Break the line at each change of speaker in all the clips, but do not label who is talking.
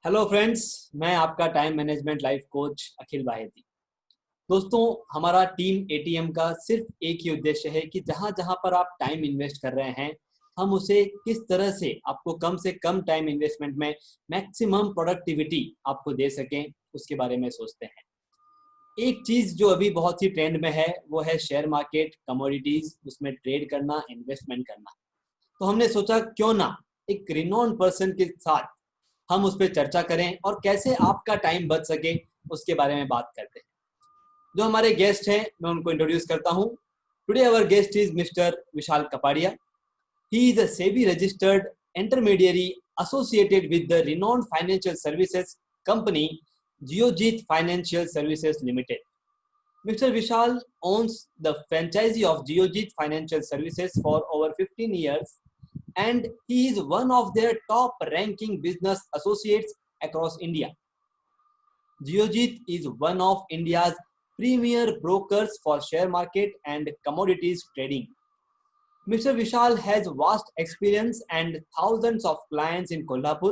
Hello friends, मैं आपका time management life coach अखिल बाहेती। दोस्तों, हमारा टीम एटीएम का सिर्फ एक ही उद्देश्य है कि जहां जहां पर आप टाइम इन्वेस्ट कर रहे हैं, हम उसे किस तरह से कम टाइम इन्वेस्टमेंट में मैक्सिमम प्रोडक्टिविटी आपको दे सकें, उसके बारे में सोचते हैं। एक चीज़ जो अभी बहुत ही ट्रेंड में है वो है शेयर मार्केट, कमोडिटीज़, उसमें ट्रेड करना, इन्वेस्टमेंट करना। तो हमने सोचा क्यों ना एक रिनोन्ड पर्सन के साथ हम उस पर चर्चा करें और कैसे आपका टाइम बच सके उसके बारे में बात करते हैं। जो हमारे गेस्ट हैं मैं उनको इंट्रोड्यूस करता हूं। Today our guest is mister Vishal Kapadia. He is a SEBI registered intermediary associated with the renowned financial services company Geojit Financial Services Limited. Mr. Vishal owns the franchisee of Geojit Financial Services for over 15 years, and he is one of their top ranking business associates across India. Geojit is one of India's premier brokers for share market and commodities trading. Mr. Vishal has vast experience and thousands of clients in Kolhapur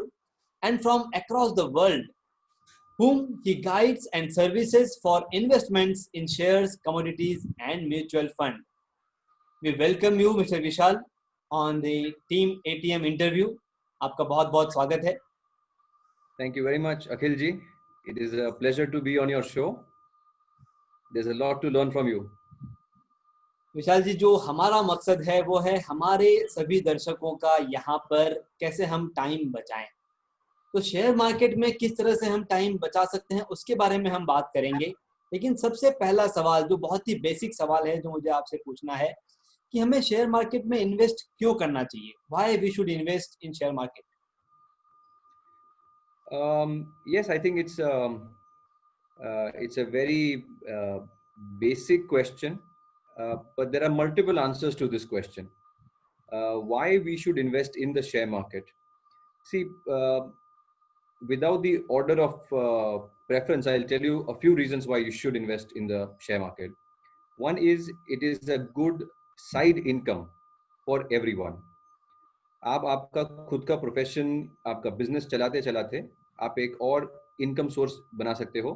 and from across the world, whom he guides and services for investments in shares, commodities, and mutual fund. We welcome you, Mr. Vishal, on the Team ATM interview. आपका बहुत बहुत स्वागत है।
Thank you very much, Akhil ji. It is a pleasure to be on your show. There's a lot to learn from you.
विशाल जी, जो हमारा मकसद है वो है हमारे सभी दर्शकों का यहाँ पर कैसे हम टाइम बचाएं। तो शेयर मार्केट में किस तरह से हम टाइम बचा सकते हैं उसके बारे में हम बात करेंगे। लेकिन सबसे पहला सवाल जो बहुत ही बेसिक सवाल है जो मुझे आपसे पूछना है कि हमें शेयर मार्केट में इन्वेस्ट क्यों करना चाहिए। Why we should invest in share market?
Yes, I think it's a very basic question, but there are multiple answers to this question. Why we should invest in the share market? See, without the order of preference, I'll tell you a few reasons why you should invest in the share market. One is it is a good side income for everyone. आप आपका खुद का profession, आपका business चलाते चलाते आप एक और इनकम सोर्स बना सकते हो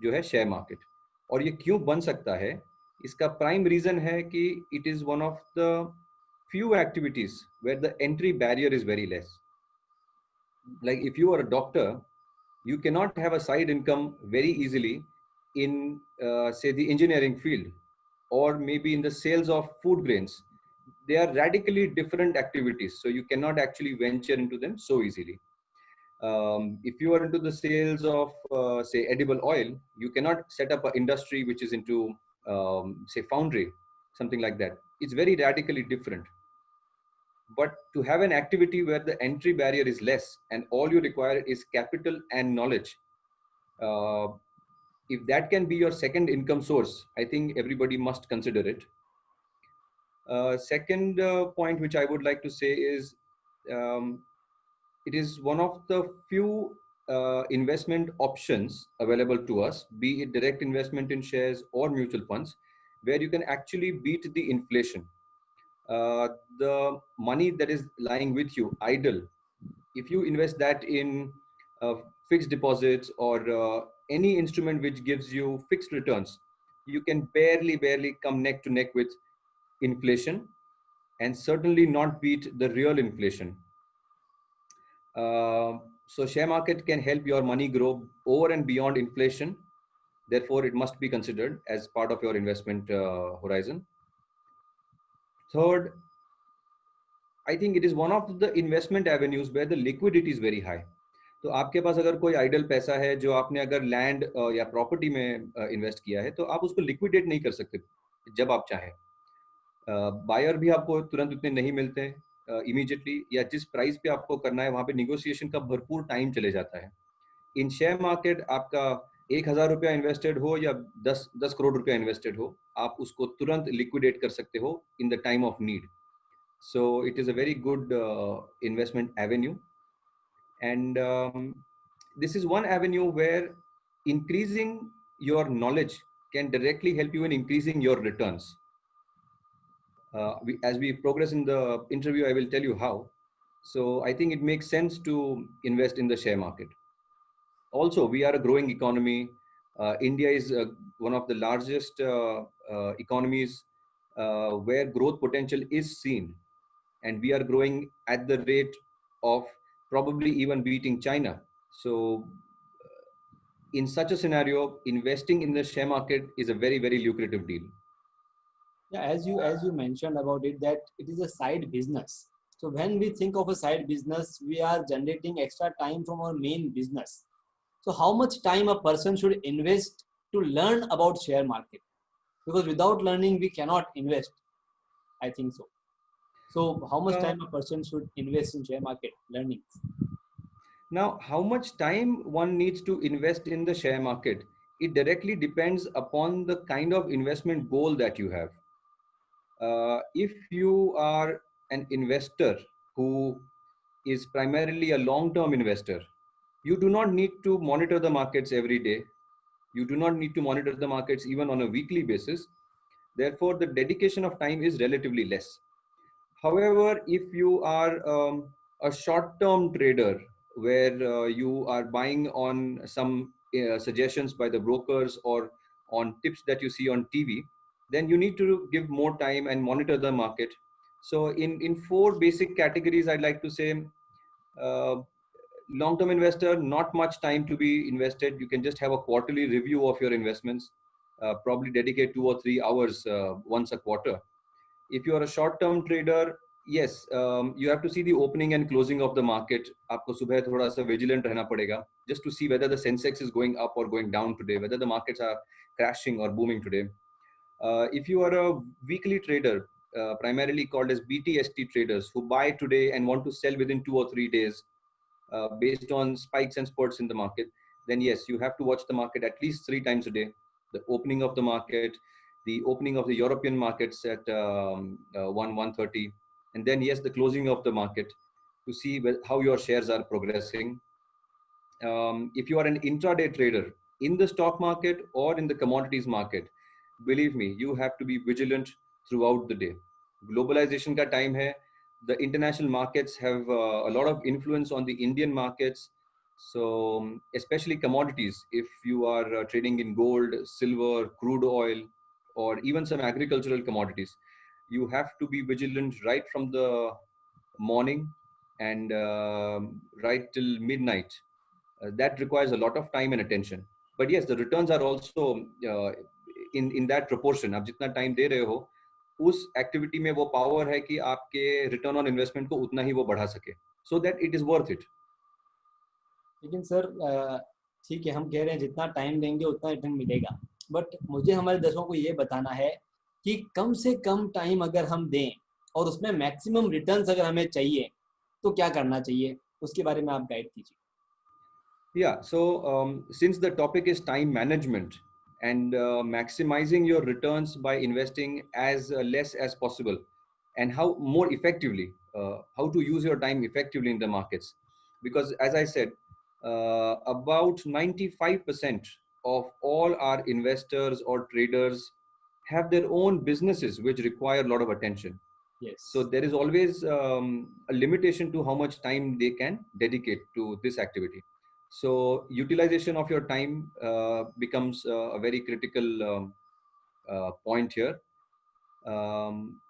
जो है शेयर मार्केट। और ये क्यों बन सकता है, इसका प्राइम रीजन है कि it is one of the few activities where the entry barrier is very less. Like if you are a doctor, you cannot have a side income very easily in say the engineering field or maybe in the sales of food grains. They are radically different activities, so you cannot actually venture into them so easily. If you are into the sales of say edible oil, you cannot set up an industry which is into say foundry, something like that. It's very radically different. But to have an activity where the entry barrier is less and all you require is capital and knowledge, if that can be your second income source, I think everybody must consider it. Second point which I would like to say is it is one of the few investment options available to us, be it direct investment in shares or mutual funds, where you can actually beat the inflation. The money that is lying with you idle, if you invest that in fixed deposits or any instrument which gives you fixed returns, you can barely come neck to neck with inflation and certainly not beat the real inflation. So share market can help your money grow over and beyond inflation. Therefore, it must be considered as part of your investment horizon. Third, I think it is one of the investment avenues where the liquidity is very high. तो आपके पास अगर कोई idol पैसा है जो आपने अगर land या प्रॉपर्टी में इन्वेस्ट किया है, तो आप उसको लिक्विडेट नहीं कर सकते जब आप चाहें। बायर भी आपको तुरंत उतने नहीं मिलते हैं इमीडिएटली, या जिस प्राइस पे आपको करना है वहाँ पे निगोशिएशन का भरपूर टाइम चले जाता है। इन शेयर मार्केट आपका 1,000 रुपया इन्वेस्टेड हो या 10 करोड़ रुपया इन्वेस्टेड हो, आप उसको तुरंत लिक्विडेट कर सकते हो in the time of need. So it is a very good investment avenue, and this is one avenue where increasing your knowledge can directly help you in increasing your returns. As we progress in the interview, I will tell you how. So I think it makes sense to invest in the share market. Also, we are a growing economy. India is one of the largest economies where growth potential is seen, and we are growing at the rate of probably even beating China. So, in such a scenario, investing in the share market is a very, very lucrative deal.
Yeah, as you mentioned about it, that it is a side business. So when we think of a side business, we are generating extra time from our main business. So how much time a person should invest to learn about share market? Because without learning, we cannot invest. I think so. So how much
Uh,
time a person should invest in share market learning?
Now, how much time one needs to invest in the share market? It directly depends upon the kind of investment goal that you have. If you are an investor who is primarily a long term investor, you do not need to monitor the markets every day. You do not need to monitor the markets even on a weekly basis. Therefore, the dedication of time is relatively less. However, if you are a short term trader where you are buying on some suggestions by the brokers or on tips that you see on TV, then you need to give more time and monitor the market. So, in four basic categories, I'd like to say uh, long term investor, not much time to be invested. You can just have a quarterly review of your investments, probably dedicate 2 or 3 hours once a quarter. If you are a short term trader, yes, you have to see the opening and closing of the market. आपको सुबह थोड़ा सा vigilant रहना पड़ेगा just to see whether the Sensex is going up or going down today, whether the markets are crashing or booming today. If you are a weekly trader, primarily called as BTST traders, who buy today and want to sell within 2 or 3 days based on spikes and spurts in the market, then yes, you have to watch the market at least 3 times a day. The opening of the market, the opening of the European markets at 1:30, and then yes, the closing of the market to see how your shares are progressing. If you are an intraday trader in the stock market or in the commodities market, believe me, you have to be vigilant throughout the day. Globalization ka time hai. The international markets have a lot of influence on the Indian markets. So, especially commodities, if you are trading in gold, silver, crude oil, or even some agricultural commodities, you have to be vigilant right from the morning and right till midnight. That requires a lot of time and attention. But yes, the returns are also in that proportion. आप जितना time दे रहे हो, उस activity में वो power है कि आपके return on investment को उतना ही वो बढ़ा सके, so that it is worth it.
लेकिन सर ठीक है, हम कह रहे हैं जितना टाइम देंगे उतना रिटर्न मिलेगा, बट मुझे हमारे दर्शकों को ये बताना है कि कम से कम टाइम अगर हम दें और उसमें मैक्सिमम रिटर्न्स अगर हमें चाहिए तो क्या करना चाहिए, उसके बारे में आप गाइड कीजिए.
Yeah, so since the topic is time management and maximizing your returns by investing as less as possible, and how more effectively, how to use your time effectively in the markets. Because as I said, about 95% of all our investors or traders have their own businesses which require a lot of attention. So
Yes.
there is always a limitation to how much time they can dedicate to this activity. So utilization of your time becomes a very critical point here. Um,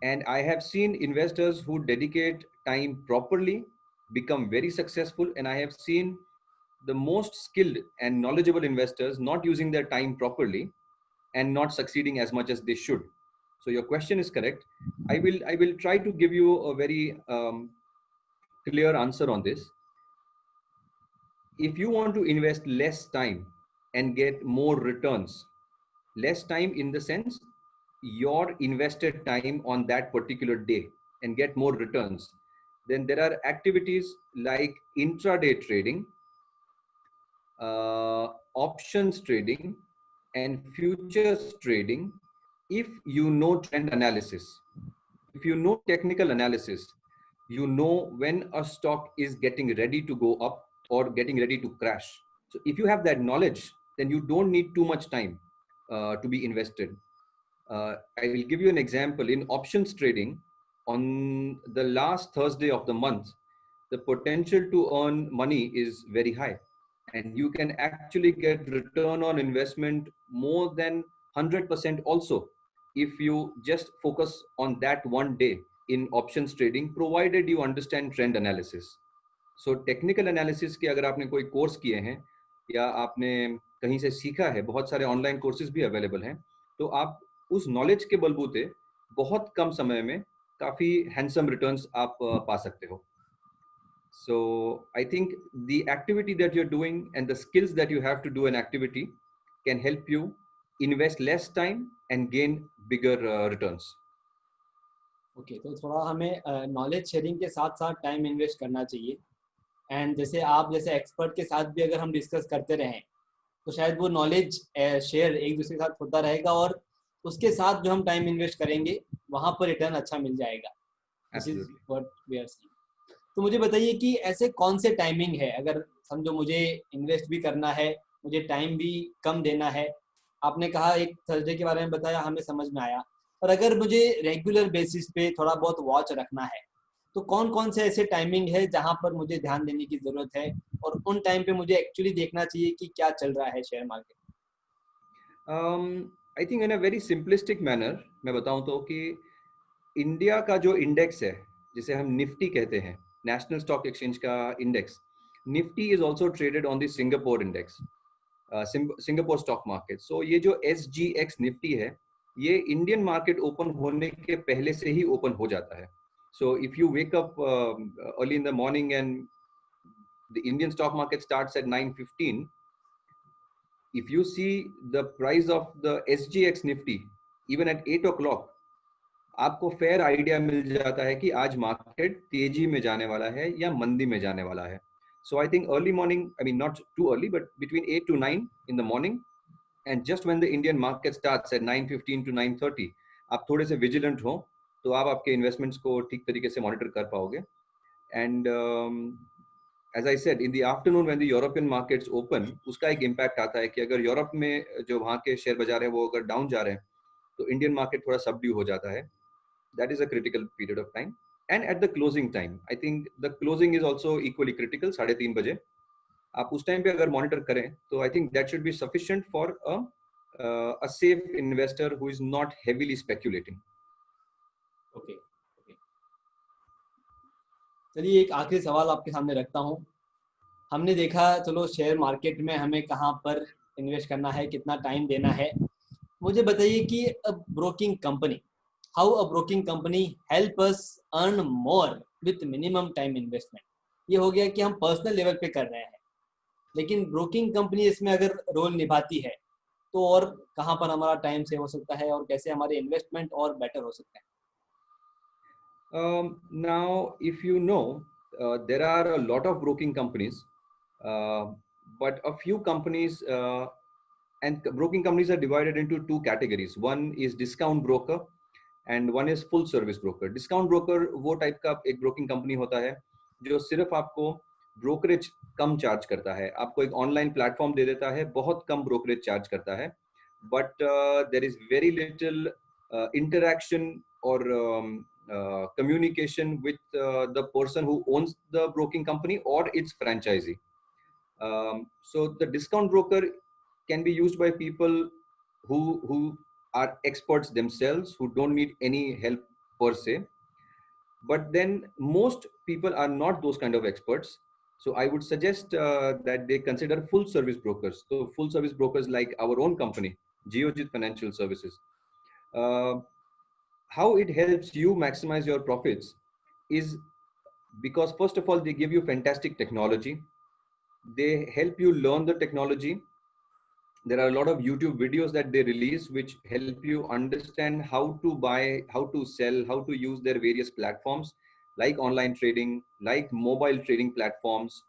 and I have seen investors who dedicate time properly become very successful. And I have seen the most skilled and knowledgeable investors not using their time properly and not succeeding as much as they should. So your question is correct. I will try to give you a very clear answer on this. If you want to invest less time and get more returns, less time in the sense your invested time on that particular day and get more returns, then there are activities like intraday trading, options trading, and futures trading. If you know trend analysis, if you know technical analysis, you know when a stock is getting ready to go up or getting ready to crash. So if you have that knowledge, then you don't need too much time to be invested. I will give you an example. In options trading, on the last Thursday of the month, the potential to earn money is very high. and you can actually get return on investment more than 100% also if you just focus on that one day in options trading, provided you understand trend analysis. So technical analysis के अगर आपने कोई course किए हैं या आपने कहीं से सीखा है, बहुत सारे ऑनलाइन कोर्सेज भी अवेलेबल हैं, तो आप उस नॉलेज के बलबूते बहुत कम समय में काफ़ी हैंडसम रिटर्न्स आप पा सकते हो. So I think the activity that you're doing and the skills that you have to do an activity can help you invest less time and gain bigger returns.
Okay, तो थोड़ा हमें knowledge sharing के साथ साथ time invest करना चाहिए. And जैसे आप जैसे एक्सपर्ट के साथ भी अगर हम डिस्कस करते रहें तो शायद वो नॉलेज शेयर एक दूसरे के साथ होता रहेगा और उसके साथ जो हम टाइम इन्वेस्ट करेंगे वहाँ पर रिटर्न अच्छा मिल जाएगा. This is
Absolutely.
What we are seeing. तो मुझे बताइए कि ऐसे कौन से टाइमिंग है, अगर समझो मुझे इन्वेस्ट भी करना है, मुझे टाइम भी कम देना है. आपने कहा एक थर्सडे के बारे में बताया, हमें समझ में आया. और अगर मुझे रेगुलर बेसिस पे थोड़ा बहुत वॉच रखना है तो कौन कौन से ऐसे टाइमिंग है जहां पर मुझे ध्यान देने की जरूरत है और उन टाइम पे मुझे एक्चुअली देखना चाहिए कि क्या चल रहा है share market.
I think in a very simplistic manner मैं बताऊं तो कि इंडिया का जो इंडेक्स है, जिसे हम निफ्टी कहते हैं, नेशनल स्टॉक एक्सचेंज का index, Nifty is also traded on the Singapore index, Singapore stock market. So ये जो SGX निफ्टी है, ये इंडियन मार्केट ओपन होने के पहले से ही ओपन हो जाता है. So if you wake up early in the morning and the Indian stock market starts at 9:15, if you see the price of the SGX Nifty even at 8 o'clock, आपको fair idea मिल जाता है कि आज market तेजी में जाने वाला है या मंदी में जाने वाला है. So I think early morning, I mean not too early, but between 8 to 9 in the morning and just when the Indian market starts at 9:15 to 9:30, आप थोड़े से विजिलेंट हो तो आप आपके इन्वेस्टमेंट्स को ठीक तरीके से मॉनिटर कर पाओगे. And as I said, in the afternoon when the European markets open, उसका एक impact आता है कि अगर यूरोप में जो वहाँ के शेयर बाजार है वो अगर डाउन जा रहे हैं तो इंडियन मार्केट थोड़ा सबड्यू हो जाता है. That is a critical period of time. And at the closing time, I think the closing is also equally critical. 3:30 बजे आप उस टाइम पे अगर मॉनिटर करें तो I think that should be sufficient for a safe investor who is not heavily speculating.
Okay, चलिए एक आखिरी सवाल आपके सामने रखता हूँ. हमने देखा चलो शेयर मार्केट में हमें कहाँ पर इन्वेस्ट करना है, कितना टाइम देना है. मुझे बताइए कि broking company, how a broking company help us earn more with minimum time investment. ये हो गया कि हम पर्सनल लेवल पे कर रहे हैं, लेकिन ब्रोकिंग कंपनी इसमें अगर रोल निभाती है तो और कहाँ पर हमारा टाइम सेव हो सकता है और कैसे हमारे इन्वेस्टमेंट और बेटर हो सकता है.
Now, if you know, there are a lot of broking companies, uh, but a few companies, and broking companies are divided into two categories. One is discount broker, and one is full service broker. Discount broker वो type का एक broking company होता है जो सिर्फ आपको brokerage कम charge करता है, आपको एक online platform दे देता है, बहुत कम brokerage charge करता है, but there is very little interaction or communication with the person who owns the broking company or its franchisee. So the discount broker can be used by people who are experts themselves, who don't need any help per se. But then most people are not those kind of experts. So I would suggest that they consider full service brokers. So full service brokers like our own company, Geojit Financial Services. How it helps you maximize your profits is because first of all, they give you fantastic technology. They help you learn the technology. There are a lot of YouTube videos that they release which help you understand how to buy, how to sell, how to use their various platforms like online trading, like mobile trading platforms.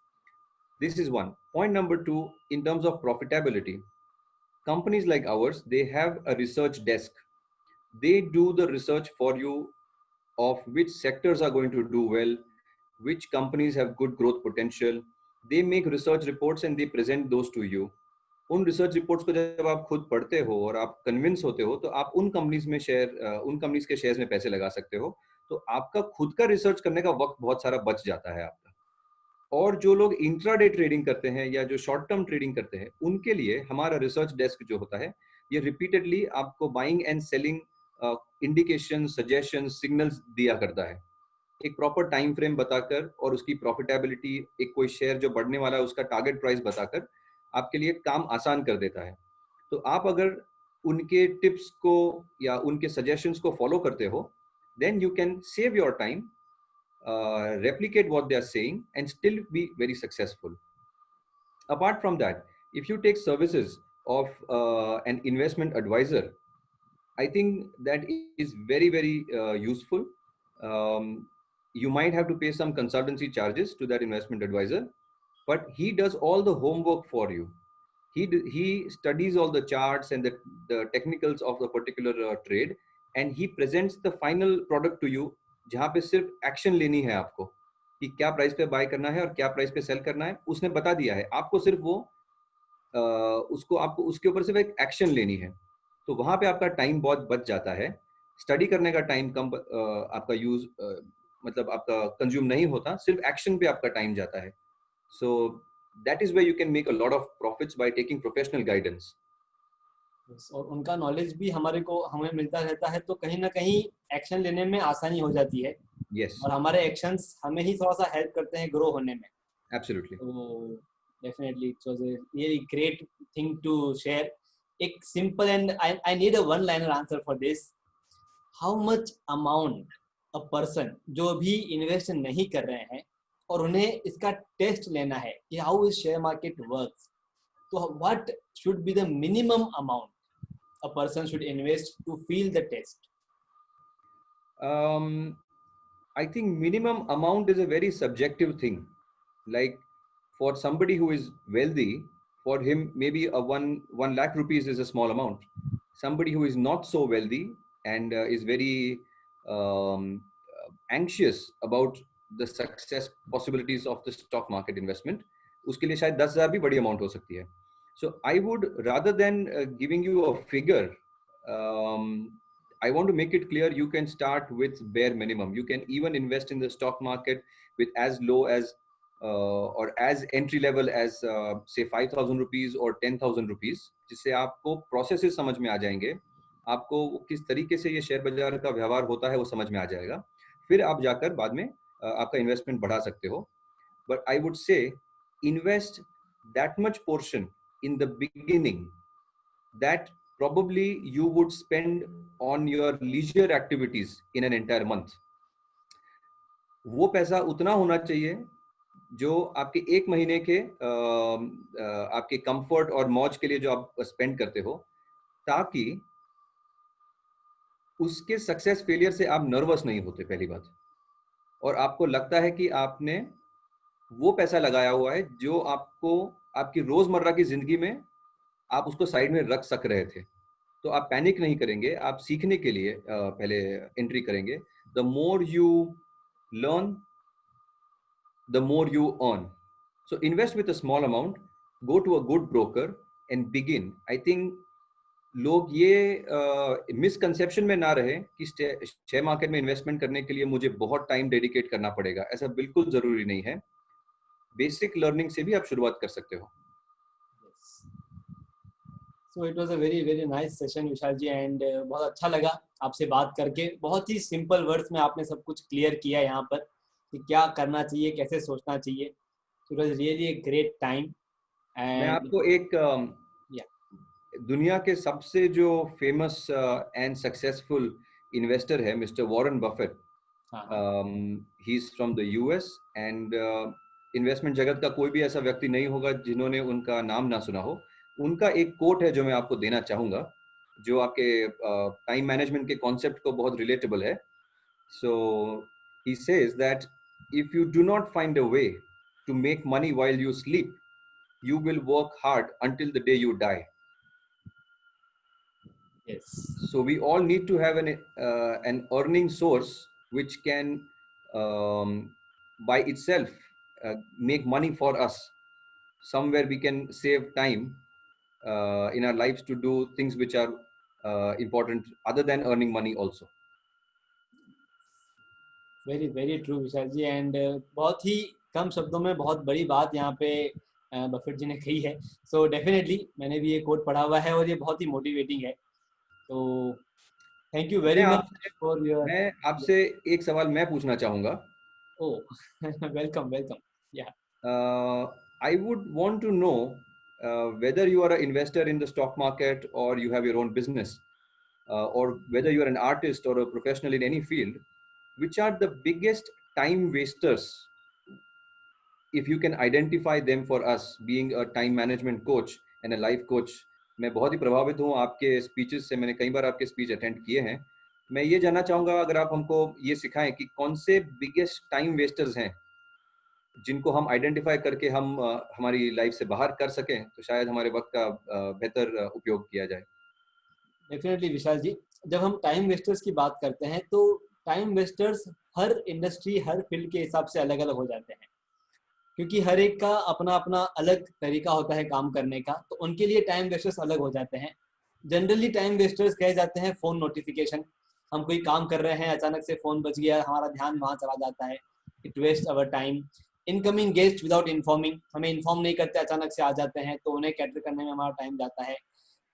This is one. Point number two, in terms of profitability, companies like ours, they have a research desk. They do the research for you of which sectors are going to do well, which companies have good growth potential. They make research reports and they present those to you. उन research reports को जब आप खुद पढ़ते हो और आप convince होते हो तो आप उन कंपनीज में उन कंपनीज के शेयर्स में पैसे लगा सकते हो. तो आपका खुद का रिसर्च करने का वक्त बहुत सारा बच जाता है आपका. और जो लोग इंट्राडे ट्रेडिंग करते हैं या जो शॉर्ट टर्म ट्रेडिंग करते हैं, उनके लिए हमारा रिसर्च डेस्क जो होता है, ये रिपीटेडली आपको buying and selling indication, suggestion, signals दिया करता है, एक प्रॉपर टाइम फ्रेम बताकर और उसकी प्रॉफिटेबिलिटी, एक कोई शेयर जो बढ़ने वाला है उसका टारगेट प्राइस बताकर आपके लिए काम आसान कर देता है। तो आप अगर उनके टिप्स को या उनके सजेशंस को फॉलो करते हो, then you can save your time, replicate what they are saying and still be very successful. Apart from that, if you take services of an investment advisor, I think that is very, very useful. You might have to pay some consultancy charges to that investment advisor, but he does all the homework for you. He studies all the charts and the technicals of the particular trade, and he presents the final product to you, जहाँ पे सिर्फ action लेनी है आपको कि क्या price पे bye करना है और क्या प्राइस पे सेल करना है, उसने बता दिया है आपको, सिर्फ वो उसको आपको उसके ऊपर सिर्फ एक एक्शन लेनी है। तो वहाँ पे आपका टाइम बहुत बच जाता है, स्टडी करने का टाइम कम आपका यूज मतलब आपका कंज्यूम नहीं होता, सिर्फ एक्शन पे आपका टाइम जाता है। सो that is where you can make a lot of profits by taking professional guidance.
और उनका नॉलेज भी हमें मिलता रहता है, तो कहीं ना कहीं एक्शन लेने में आसानी हो जाती है।
Yes,
और हमारे एक्शंस हमें ही थोड़ा सा हेल्प करते हैं ग्रो होने में।
absolutely.
तो definitely it was a really great thing to share. एक simple and I need a one liner answer for this. How much amount a person जो भी इन्वेस्ट नहीं कर रहे हैं और उन्हें इसका टेस्ट लेना है कि how is share market works, तो what should be the minimum amount a person should invest to feel the test?
I think minimum amount is a very subjective thing. Like for somebody who is wealthy, for him maybe a one lakh rupees is a small amount. Somebody who is not so wealthy and is very um, anxious about the success possibilities of the stock market investment, उसके लिए शायद 10,000 भी बड़ी amount हो सकती है. So I would, rather than giving you a figure, I want to make it clear you can start with bare minimum. You can even invest in the stock market with as low as or as entry level as say 5,000 rupees or 10,000 rupees, जिससे आपको processes समझ में आ जाएंगे, आपको किस तरीके से ये शेयर बाजार का व्यवहार होता है वो समझ में आ जाएगा, फिर आप जाकर बाद में आपका इन्वेस्टमेंट बढ़ा सकते हो. But I would say invest that much portion in the beginning that probably you would spend on your leisure activities in an entire month. वो पैसा उतना होना चाहिए जो आपके एक महीने के आपके कंफर्ट और मौज के लिए जो आप स्पेंड करते हो, ताकि उसके सक्सेस फेलियर से आप नर्वस नहीं होते पहली बात, और आपको लगता है कि आपने वो पैसा लगाया हुआ है जो आपको आपकी रोजमर्रा की जिंदगी में आप उसको साइड में रख सक रहे थे. तो आप पैनिक नहीं करेंगे, आप सीखने के लिए पहले एंट्री करेंगे. The more you learn, the more you earn. So invest with a small amount, go to a good broker and begin. I think लोग ये मिसकंसेप्शन में ना रहे कि शेयर मार्केट में इन्वेस्टमेंट करने के लिए मुझे बहुत टाइम डेडिकेट करना पड़ेगा. ऐसा बिल्कुल जरूरी नहीं है. बेसिक लर्निंग से भी आप शुरुआत कर सकते हो.
So it was a very very nice session Vishal ji, and बहुत अच्छा लगा आपसे बात करके. बहुत ही सिंपल वर्ड्स में आपने सब कुछ क्लियर किया यहाँ पर कि क्या करना चाहिए, कैसे सोचना चाहिए. So it was really a great time.
मैं
And
आपको एक दुनिया के सबसे जो फेमस एंड सक्सेसफुल इन्वेस्टर है mister Warren Buffett. He is from the US and investment जगत का कोई भी ऐसा व्यक्ति नहीं होगा जिन्होंने उनका नाम ना सुना हो. उनका एक कोट है जो मैं आपको देना चाहूंगा, जो आपके टाइम मैनेजमेंट के कॉन्सेप्ट को बहुत रिलेटेबल है. So he says that if you do not find a way to make money while you sleep, you will work hard until the day you die.
yes,
So we all need to have an earning source which can by itself make money for us. Somewhere we can save time in our lives to do things which are important other than earning money also.
very very true Vishal ji. And बहुत ही कम शब्दों में बहुत बड़ी बात यहाँ पे Buffett जी ने कही है। सो डेफिनेटली मैंने भी ये कोट पढ़ा हुआ है और ये बहुत ही मोटिवेटिंग है। तो थैंक यू वेरी
मैं
मच
आपसे
फॉर योर।
मैं आपसे एक सवाल मैं पूछना चाहूंगा।
ओ वेलकम वेलकम। या
I would want to know whether you are an investor in the stock market or you have your own business, or whether you are an artist or a professional in any field, which are the biggest time wasters, if you can identify them for us, being a time management coach and a life coach. मैं बहुत ही प्रभावित हूँ आपके speeches से, मैंने कई बार आपके speech attend किए हैं। मैं ये जानना चाहूँगा, अगर आप हमको ये सिखाएं कि कौन से बिगेस्ट टाइम वेस्टर्स हैं जिनको हम आइडेंटिफाई करके हम हमारी लाइफ से बाहर कर सकें, तो शायद हमारे वक्त का बेहतर उपयोग किया जाए।
डेफिनेटली विशाल जी, जब हम टाइम वेस्टर्स की बात करते हैं तो टाइम वेस्टर्स हर इंडस्ट्री हर फील्ड के हिसाब से अलग अलग हो जाते हैं, क्योंकि हर एक का अपना अपना अलग तरीका होता है काम करने का, तो उनके लिए टाइम वेस्टर्स अलग हो जाते हैं। जनरली टाइम वेस्टर्स कहे जाते हैं फ़ोन नोटिफिकेशन। हम कोई काम कर रहे हैं, अचानक से फ़ोन बज गया, हमारा ध्यान वहाँ चला जाता है, it waste our time. Incoming guest without informing, हमें इन्फॉर्म नहीं करते, अचानक से आ जाते हैं, तो उन्हें कैटर करने में हमारा टाइम जाता है।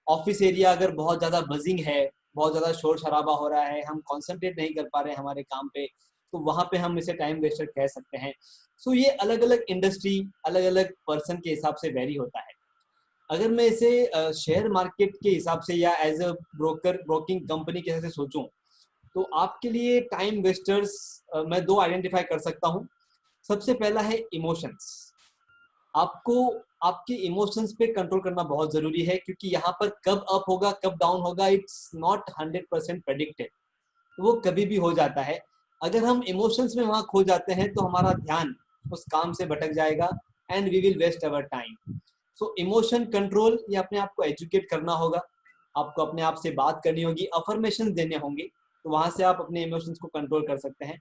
ऑफिस एरिया अगर बहुत ज़्यादा बजिंग है, बहुत ज़्यादा शोर शराबा हो रहा है, हम कॉन्सेंट्रेट नहीं कर पा रहे हैं हमारे काम पे, तो वहाँ पे हम इसे टाइम वेस्टर कह सकते हैं। सो ये अलग अलग इंडस्ट्री अलग अलग पर्सन के हिसाब से वेरी होता है। अगर मैं इसे शेयर मार्केट के हिसाब से या एज अ ब्रोकिंग कंपनी के हिसाब से सोचूं, तो आपके लिए टाइम वेस्टर्स मैं दो आइडेंटिफाई कर सकता हूं। सबसे पहला है इमोशंस। आपको आपके इमोशंस पे कंट्रोल करना बहुत जरूरी है, क्योंकि यहाँ पर कब अप होगा कब डाउन होगा इट्स नॉट 100% प्रेडिक्टेड, वो कभी भी हो जाता है। अगर हम इमोशंस में वहां खो जाते हैं तो हमारा ध्यान उस काम से भटक जाएगा and we will waste our time. So emotion control, ये अपने आप को एजुकेट करना होगा, आपको अपने आप से बात करनी होगी, अफर्मेशन देने होंगे, तो वहां से आप अपने इमोशंस को कंट्रोल कर सकते हैं।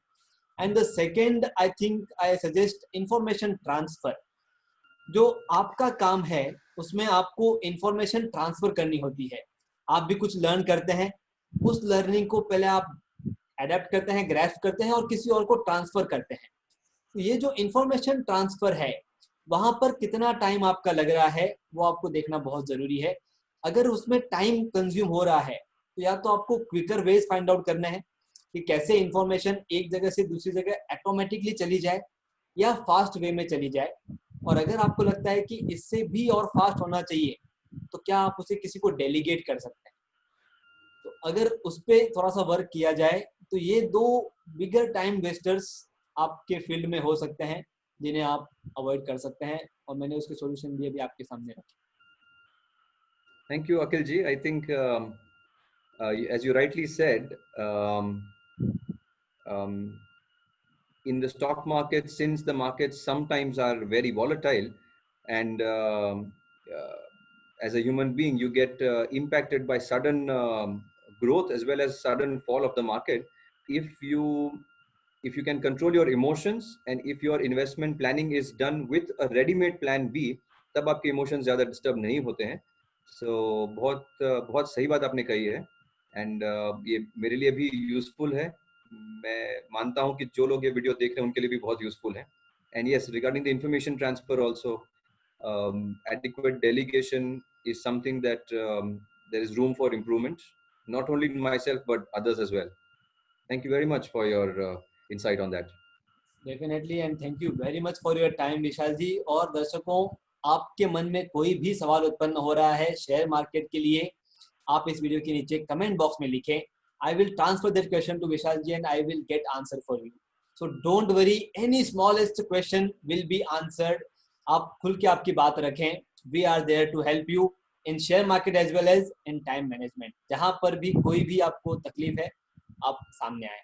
And the second I think I suggest information transfer. जो आपका काम है उसमें आपको इंफॉर्मेशन ट्रांसफर करनी होती है। आप भी कुछ लर्न करते हैं, उस लर्निंग को पहले आप अडेप्ट करते हैं, ग्रैस्प करते हैं और किसी और को ट्रांसफर करते हैं। तो ये जो इंफॉर्मेशन ट्रांसफर है, वहां पर कितना टाइम आपका लग रहा है वो आपको देखना बहुत जरूरी है। अगर उसमें टाइम कंज्यूम हो रहा है तो या तो आपको क्विकर वेज फाइंड आउट करना है कि कैसे इंफॉर्मेशन एक जगह से दूसरी जगह ऑटोमेटिकली चली जाए या फास्ट वे में चली जाए। और अगर आपको लगता है कि इससे भी और फास्ट होना चाहिए, तो क्या आप उसे किसी को डेलीगेट कर सकते हैं। तो अगर उस पर थोड़ा सा वर्क किया जाए तो ये दो बिगर टाइम वेस्टर्स आपके फील्ड में हो सकते हैं जिन्हें आप अवॉइड कर सकते हैं, और मैंने उसके सॉल्यूशन भी अभी आपके सामने रखे।
Thank you, Akhil ji. I think, as you rightly said, um, in the stock market, since the markets sometimes are very volatile, and as a human being, you get impacted by sudden growth as well as sudden fall of the market. If you can control your emotions, and if your investment planning is done with a ready-made plan B, तब आपके emotions ज़्यादा disturb नहीं होते हैं। So बहुत सही बात आपने कही है, and ये मेरे लिए भी useful है। मैं मानता हूँ कि जो लोग ये वीडियो देख रहे हैं उनके लिए भी बहुत यूजफुल है। And yes, regarding the information transfer also, adequate delegation is something that there is room for improvement, not only in myself but others as well. Thank you very much for your insight on that.
Definitely and thank you very much for your time Vishal ji. और दर्शकों, आपके मन में कोई भी सवाल उत्पन्न हो रहा है शेयर मार्केट के लिए, आप इस वीडियो के नीचे कमेंट बॉक्स में लिखें। I will transfer that question to Vishal ji and I will get answer for you. So don't worry, any smallest question will be answered. आप खुल के आपकी बात रखें, we are there to help you in share market as well as in time management. जहां पर भी कोई भी आपको तकलीफ है, आप सामने आए।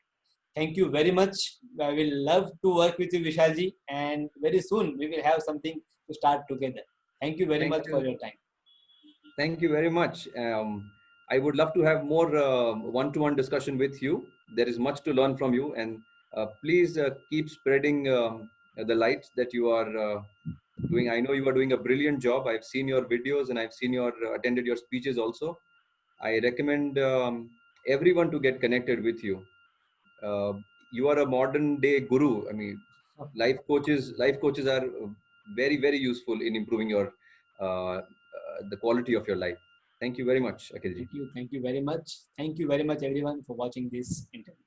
Thank you very much. I will love to work with you, Vishal ji, and very soon we will have something to start together. Thank you very
Thank
much for
you.
your time.
Thank you very much. I would love to have more one-to-one discussion with you. There is much to learn from you, and please keep spreading the light that you are doing. I know you are doing a brilliant job. I've seen your videos and I've seen your attended your speeches also. I recommend everyone to get connected with you. You are a modern day guru. I mean, life coaches are very, very useful in improving your the quality of your life. Thank you very much, Akhilji.
Thank you very much. Thank you very much, everyone, for watching this interview.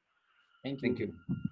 Thank you.
Thank you.